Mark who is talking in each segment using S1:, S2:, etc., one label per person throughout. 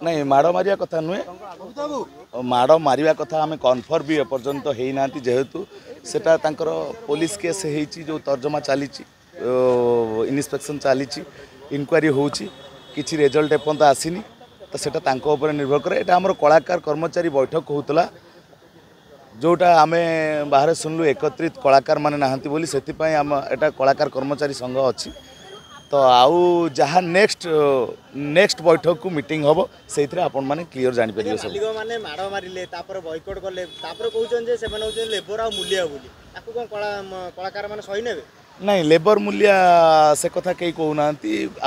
S1: नहीं माड़ मारिया कथा नुहे माड़ मारिया कथा आम कन्फर्म भी एपर्यंत होना जेहेतु सेटा तांकर पुलिस केस होती जो तर्जमा चली इन्स्पेक्शन चली इनक्वारी होची किसी रिजल्ट एपर्यंत आसीनी तो सेटा तांको ऊपर निर्भर करे एटा हमर कलाकार कर्मचारी बैठक होतला जोटा आम बाहर शुणु एकत्रित कलाकार माने नाहंती बोली से आम एटा कलाकार कर्मचारी संघ अच्छी तो आउ जहाँ नेक्स्ट बैठक को मीटिंग हम से आपण मैंने क्लीयर जापर
S2: मालिक मैंने माड़ मारे बॉयकट कले कहते से लेबर आ मूल्य बोली कलाकार मैंने सही ने
S1: नहीं लेबर मूल्य से कथा कहीं कहूना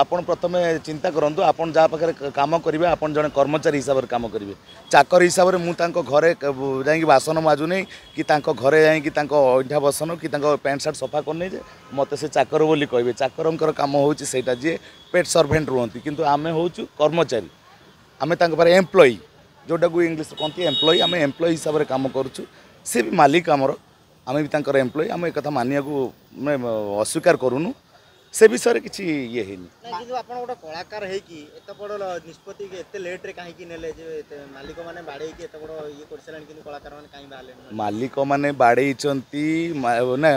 S1: आपन प्रथम चिंता करूँ आपन जहाँ पाखे कम करेंगे आपन जड़े कर्मचारी हिसाब से कम करेंगे चाकर हिसाब से मुझे घरे जा बासन माजुनी कि घरे जा बसन कि पैंट सार्ट सफा करनी जे मत से चाकर बोली कहे चाकर कम होटा जी पेट सर्भेन्ट रुहति किंतु आमे हूँ कर्मचारी आम एम्प्लॉई जोटा को इंग्लीश कहते एम्प्लॉई आम एम्प्लॉई हिसाब से कम करुँ सी भी मालिक आमर आम भी तांकर एम्प्लॉई आम एक मानिया को अस्वीकार करूनु से विषय किसी ये
S2: गोटे कलाकार निष्पत्ति एते लेट रे कहीं नेले मालिक माने बाड़े की एते बड़ ये करसलान कि कलाकार माने कहीं बाले
S1: मालिक माने बाड़े ना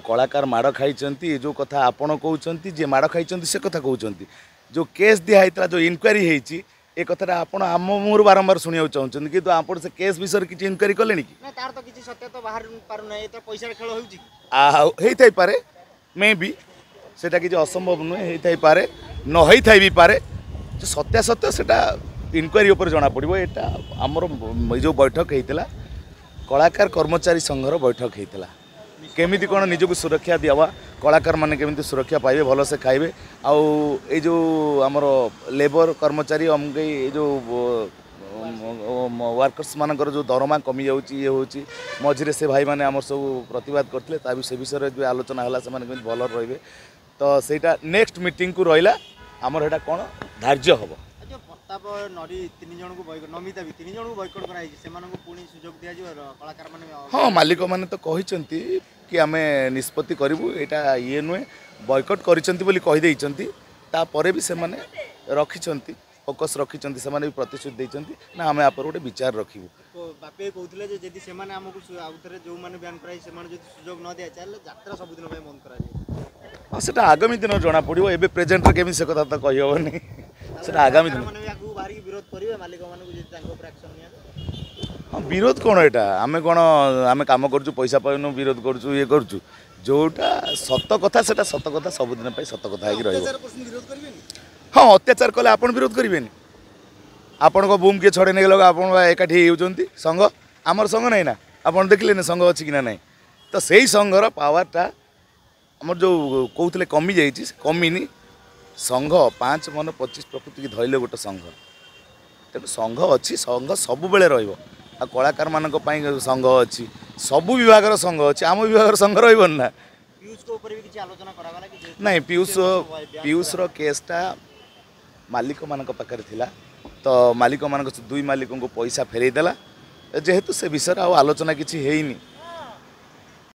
S1: कलाकार माड़ खाई जो कथा आपण कहउचंती जे माड़ खाई से कथा कहउचंती जो केस दिया हैतला जो इनक्वारी हेची ए कथा आप आम मुहर बारंबार शुणा चाहते कि आप से केस विषय किसी इनक्वारी कले कि
S2: तो किसी सत्य तो बाहर पारना तो पैसा खेल
S1: होपे मे भी सेटा किसी असंभव नुहे होपे न होता भी पारे जो सत्यासत्य सेटा इनक्वारी उपर जना पड़ो यहाँ आमर जो बैठक होता कलाकार कर्मचारी संघर बैठक होता केमिति कौन निजक सुरक्षा दिवा कलाकार माने केमिति सुरक्षा पाइबे भल से खाइबे आउ ए जो आमर लेबर कर्मचारी अमके जो वर्कर्स मानकर जो दरमा कमी जाऊँगी ये हूँ मझे से भाई मैंने आम सब प्रतिवाद करते से विषय जो आलोचना है से भल रे तो सहीटा नेक्स्ट मीटिंग को रहा आमर एटा कौन धार्य हम
S2: प्रताप नरी तीन जन को नमिता भी तीन जन को बॉयकट कराई सुजोग दिया कलाकार माने
S1: हाँ मालिक मैंने तो कहते कि आम निष्पत्ति करूँ यहाँ ये नुहे बॉयकट करदे तापर भी से रखिंट फोकस रखिंट से भी प्रतिश्रुति देते ना आम आप गोटे विचार रखू
S2: बापे कहते जो मैंने बैन कराई सुजोग न दिया चल यात्रा सबुदिन बंद कर
S1: हाँ से आगामी दिन जना पड़ो ए प्रेजेंट केमी से कथा तो कहीहनी से आगामी दिन
S2: विरोध करेंगे मालिक
S1: हाँ विरोध कौन एटा आम कौन आम कम कर पैसा पाऊँ विरोध करुँ ये करुँ जोटा सत कथा से सत कथा सबुदिन सत कथा हाँ अत्याचार कले आप विरोध करेंगे आपण को बुम किए छड़े नहीं गल आप एकाठी होती संघ आमर संघ नहीं ना आप देखिले संघ अच्छी कि ना नहीं तो सही संघर पावरटा आमर जो कहते कमी जाइए कमिनी संघ 5 मन 25 प्रकृति की धरले गोटे संघ तेणु संघ अच्छी संघ सब बेले रहा कलाकार मान संघ अच्छी सबू विभाग संघ अच्छी आम विभाग संघ रहा नहीं पीयूष केसटा मालिक मान पाखे थिला तो मालिक मान 2 मालिक को पैसा फेरईदेला जेहेतु से विषय आलोचना किसी है